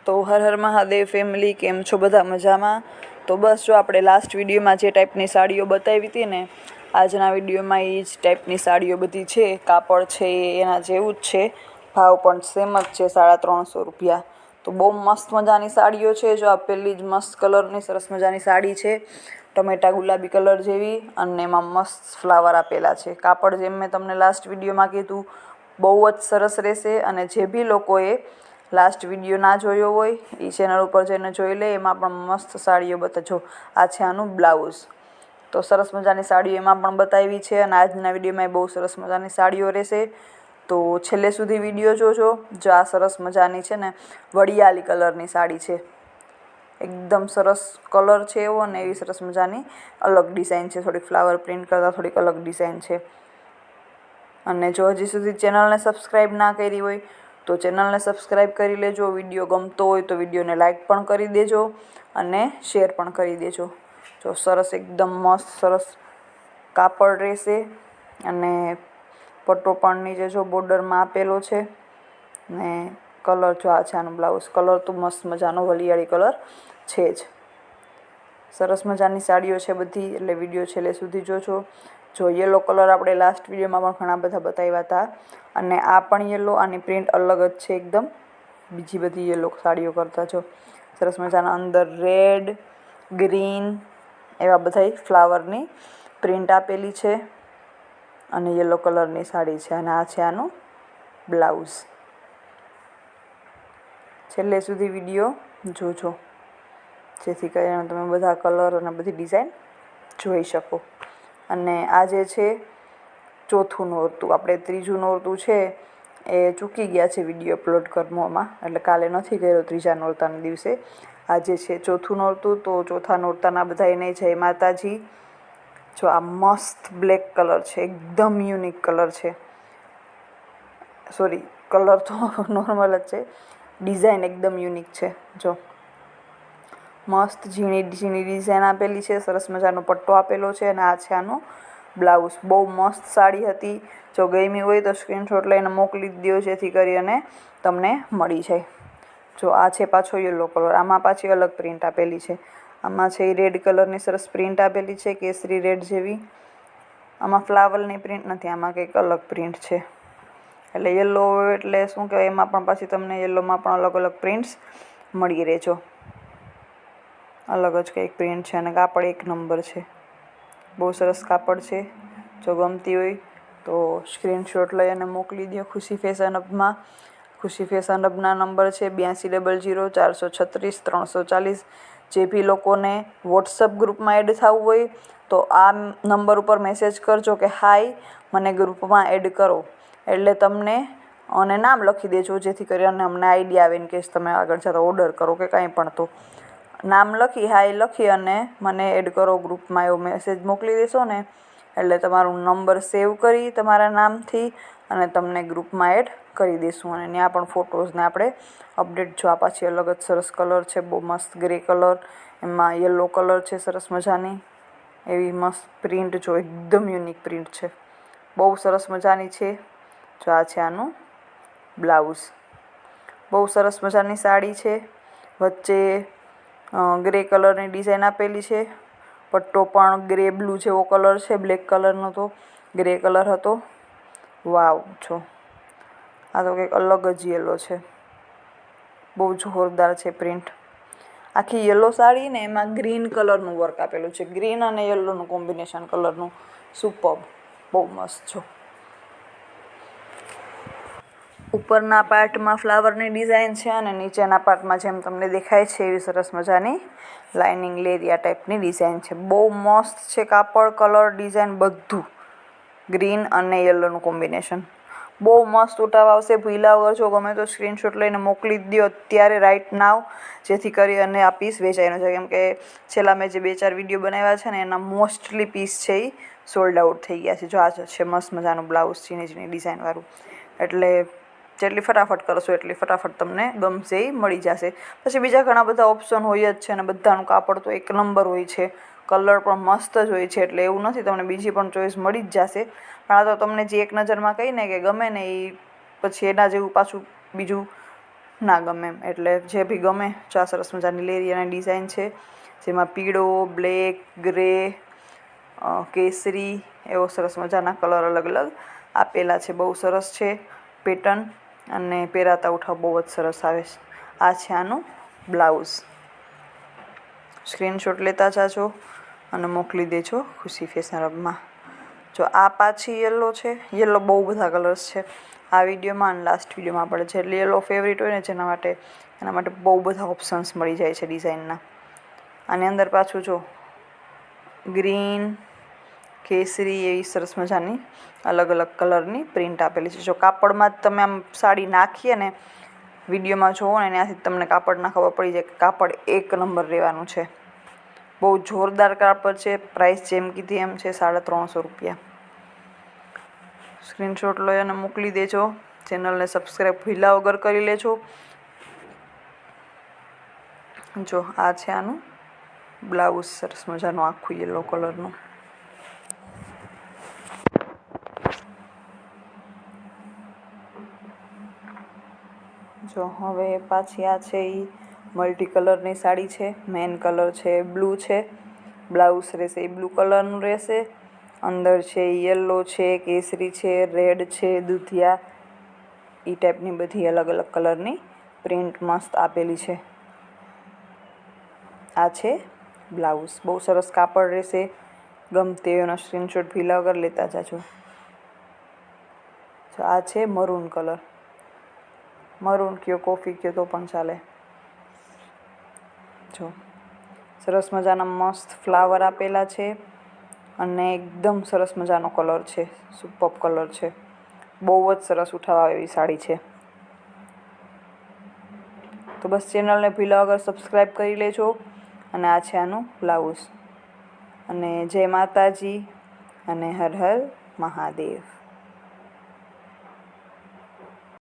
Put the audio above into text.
તો હર હર મહાદેવ ફેમિલી, કેમ છો બધા? મજામાં? તો બસ જો આપણે લાસ્ટ વિડીયોમાં જે ટાઈપની સાડીઓ બતાવી હતી ને, આજના વિડીયોમાં એ જ ટાઈપની સાડીઓ બધી છે. કાપડ છે એના જેવું જ છે, ભાવ પણ સેમ જ છે, 350 રૂપિયા. તો બહુ મસ્ત મજાની સાડીઓ છે. જો આ પેલી જ મસ્ત કલરની સરસ મજાની સાડી છે, ટમેટા ગુલાબી કલર જેવી, અને એમાં મસ્ત ફ્લાવર આપેલા છે. કાપડ જેમ મેં તમને લાસ્ટ વિડીયોમાં કીધું, બહુ જ સરસ રહેશે. અને જે બી લોકોએ લાસ્ટ વિડીયો ના જોયો હોય એ ચેનલ ઉપર જઈને જોઈ લે. એમાં પણ મસ્ત સાડીઓ બતાજો. આ છે આનું બ્લાઉઝ. તો સરસ મજાની સાડીઓ એમાં પણ બતાવી છે, અને આજના વિડીયોમાં બહુ સરસ મજાની સાડીઓ રહેશે. તો છેલ્લે સુધી વિડીયો જોજો. જો આ સરસ મજાની છે ને, વડિયાળી કલરની સાડી છે, એકદમ સરસ કલર છે એવો, અને એવી સરસ મજાની અલગ ડિઝાઇન છે. થોડીક ફ્લાવર પ્રિન્ટ કરતાં થોડીક અલગ ડિઝાઇન છે. અને જો હજી સુધી ચેનલને સબસ્ક્રાઈબ ના કરી હોય તો ચેનલને સબસ્ક્રાઈબ કરી લેજો. વિડીયો ગમતો હોય તો વિડીયોને લાઇક પણ કરી દેજો, અને શેર પણ કરી દેજો. જો સરસ એકદમ મસ્ત સરસ કાપડ રહેશે, અને પટ્ટો પણ નીચે જો બોર્ડરમાં આપેલો છે. ને કલર જો આ છે આનું બ્લાઉઝ. કલર તો મસ્ત મજાનો વલિયાળી કલર છે જ. સરસ મજાની સાડીઓ છે બધી, એટલે વિડીયો છેલ્લે સુધી જોજો. જો યલો કલર આપણે લાસ્ટ વિડીયોમાં પણ ઘણા બધા બતાવ્યા હતા, અને આ પણ યલો, આની પ્રિન્ટ અલગ જ છે એકદમ બીજી બધી યલો સાડીઓ કરતાં. જો સરસ મજાના અંદર રેડ, ગ્રીન એવા બધા ફ્લાવરની પ્રિન્ટ આપેલી છે, અને યલો કલરની સાડી છે. અને આ છે આનું બ્લાઉઝ. છેલ્લે સુધી વિડીયો જોજો, જેથી કરીને તમે બધા કલર અને બધી ડિઝાઇન જોઈ શકો. અને આ જે છે ચોથું નોરતું, આપણે ત્રીજું નોરતું છે એ ચૂકી ગયા છે વિડીયો અપલોડ કરવામાં, એટલે કાલે નથી કર્યો ત્રીજા નોરતાના દિવસે. આજે છે ચોથું નોરતું. તો ચોથા નોરતાના બધાને જય માતાજી. જો આ મસ્ત બ્લેક કલર છે, એકદમ યુનિક કલર છે. સોરી, કલર તો નોર્મલ જ છે, ડિઝાઇન એકદમ યુનિક છે. જો મસ્ત ઝીણી ઝીણી ડિઝાઇન આપેલી છે, સરસ મજાનો પટ્ટો આપેલો છે, અને આ છે આનું બ્લાઉઝ. બહુ મસ્ત સાડી હતી. જો ગમી હોય તો સ્ક્રીનશોટ લઈને મોકલી દો, જેથી કરી અને તમને મળી જાય. જો આ છે પાછો યલો કલર. આમાં પાછી અલગ પ્રિન્ટ આપેલી છે. આમાં છે એ રેડ કલરની સરસ પ્રિન્ટ આપેલી છે, કેસરી રેડ જેવી. આમાં ફ્લાવરની પ્રિન્ટ નથી, આમાં કંઈક અલગ પ્રિન્ટ છે. એટલે યલો એટલે શું કહેવાય, એમાં પણ પાછી તમને યલોમાં પણ અલગ અલગ પ્રિન્ટ્સ મળી રહેજો. અલગ જ કંઈક પ્રિન્ટ છે, અને કાપડ એક નંબર છે. બહુ સરસ કાપડ છે. જો ગમતી હોય તો સ્ક્રીનશોટ લઈ અને મોકલી દો ખુશી ફેશન હબમાં. ખુશી ફેશન હબના નંબર છે 8200 436 340. જે બી લોકોને વોટ્સઅપ ગ્રુપમાં એડ થવું હોય તો આ નંબર ઉપર મેસેજ કરજો કે હાય, મને ગ્રુપમાં એડ કરો. એટલે તમને અને નામ લખી દેજો, જેથી કરીને અમને આઈડિયા આવે. ઇન કેસ તમે આગળ જતા ઓર્ડર કરો કે કાંઈ પણ, તો નામ લખી, હાય લખી અને મને એડ કરો ગ્રુપમાં, એવો મેસેજ મોકલી દેશો ને, એટલે તમારું નંબર સેવ કરી તમારા નામથી અને તમને ગ્રુપમાં એડ કરી દઈશું. અને ત્યાં પણ ફોટોઝને આપણે અપડેટ. જો આ પાછી અલગ જ સરસ કલર છે, બહુ મસ્ત ગ્રે કલર, એમાં યલો કલર છે સરસ મજાની. એવી મસ્ત પ્રિન્ટ, જો એકદમ યુનિક પ્રિન્ટ છે, બહુ સરસ મજાની છે. જો આ છે આનું બ્લાઉઝ. બહુ સરસ મજાની સાડી છે. વચ્ચે ગ્રે કલરની ડિઝાઇન આપેલી છે. પટ્ટો પણ ગ્રે બ્લુ જેવો કલર છે, બ્લેક કલરનો તો ગ્રે કલર હતો. વાવ! જો આ તો કંઈક અલગ જ યલો છે, બહુ જોરદાર છે પ્રિન્ટ. આખી યલો સાડી ને એમાં ગ્રીન કલરનું વર્ક આપેલું છે, ગ્રીન અને યલોનું કોમ્બિનેશન કલરનું. સુપર્બ, બહુ મસ્ત. જો ઉપરના પાર્ટમાં ફ્લાવરની ડિઝાઇન છે, અને નીચેના પાર્ટમાં જેમ તમને દેખાય છે એવી સરસ મજાની લાઇનિંગ લેરિયા ટાઈપની ડિઝાઇન છે. બહુ મસ્ત છે કાપડ, કલર, ડિઝાઇન બધું. ગ્રીન અને યલોનું કોમ્બિનેશન બહુ મસ્ત. ઉટાવ આવશે. ભૂલા વગર જો ગમે તો સ્ક્રીનશોટ લઈને મોકલી દો અત્યારે, રાઇટ નાવ, જેથી કરી અને આ પીસ વેચાઈ ન જાય. કેમ કે છેલ્લા મેં જે 2-4 વિડીયો બનાવ્યા છે ને, એના મોસ્ટલી પીસ છે એ સોલ્ડ આઉટ થઈ ગયા છે. જો આ છે મસ્ત મજાનું બ્લાઉઝ, ઝીણી ઝીણી ડિઝાઇનવાળું. એટલે જેટલી ફટાફટ કરશો એટલી ફટાફટ તમને ગમશે એ મળી જશે. પછી બીજા ઘણા બધા ઓપ્શન હોય જ છે, અને બધાનું કાપડ તો એક નંબર હોય છે, કલર પણ મસ્ત જ હોય છે. એટલે એવું નથી, તમને બીજી પણ ચોઈસ મળી જ જશે. પણ આ તો તમને જે એક નજરમાં કહીને કે ગમે ને, એ પછી એના જેવું પાછું બીજું ના ગમે એમ, એટલે જે બી ગમે જો આ સરસ મજાની લેરિયાની ડિઝાઇન છે, જેમાં પીળો, બ્લેક, ગ્રે, કેસરી એવો સરસ મજાના કલર અલગ અલગ આપેલા છે. બહુ સરસ છે પેટર્ન, અને પહેરાતા ઉઠાવ બહુ જ સરસ આવે છે. આ છે આનું બ્લાઉઝ. સ્ક્રીનશોટ લેતા જાજો અને મોકલી દેજો ખુશી ફેશન હબમાં. જો આ પાછી યલો છે. યલો બહુ બધા કલર્સ છે આ વિડીયોમાં, અને લાસ્ટ વિડીયોમાં આપણે જે યલો ફેવરિટ હોય ને એના માટે બહુ બધા ઓપ્શન્સ મળી જાય છે ડિઝાઇનના. આની અંદર પાછું જો ગ્રીન, કેસરી એવી સરસ મજાની અલગ અલગ કલરની પ્રિન્ટ આપેલી છે. જો કાપડમાં જ તમે આમ સાડી નાખીએ ને વિડીયોમાં જોવો ને ત્યાંથી તમને કાપડના ખબર પડી જાય કે કાપડ એક નંબર રહેવાનું છે. બહુ જોરદાર કાપડ છે. પ્રાઇસ જેમ કીધી એમ છે 350 રૂપિયા. સ્ક્રીનશોટ લઈ અને મોકલી દેજો. ચેનલને સબસ્ક્રાઈબ ભૂલ્યા વગર કરી લેજો. જો આ છે આનું બ્લાઉઝ, સરસ મજાનું આખું યલો કલરનું. જો હવે પાછી આ છે એ મલ્ટી કલરની સાડી છે. મેન કલર છે બ્લુ છે. બ્લાઉઝ રહેશે એ બ્લુ કલરનું રહેશે. અંદર છે યલો છે, કેસરી છે, રેડ છે, દૂધિયા એ ટાઈપની બધી અલગ અલગ કલરની પ્રિન્ટ મસ્ત આપેલી છે. આ છે બ્લાઉઝ. બહુ સરસ કાપડ રહેશે. ગમતે એનો સ્ક્રીનશોટ ભીલા વગર લેતા જાજો. જો આ છે મરૂન કલર. મરૂન કયો, કોફી કયો તો પણ ચાલે. જો સરસ મજાના મસ્ત ફ્લાવર આપેલા છે, અને એકદમ સરસ મજાનો કલર છે. સુપર કલર છે. બહુ જ સરસ ઉઠાવવા એવી સાડી છે. તો બસ ચેનલને ભૂલ્યા વગર સબસ્ક્રાઈબ કરી લેજો. અને આ છે આનું બ્લાઉઝ. અને જય માતાજી અને હર હર મહાદેવ.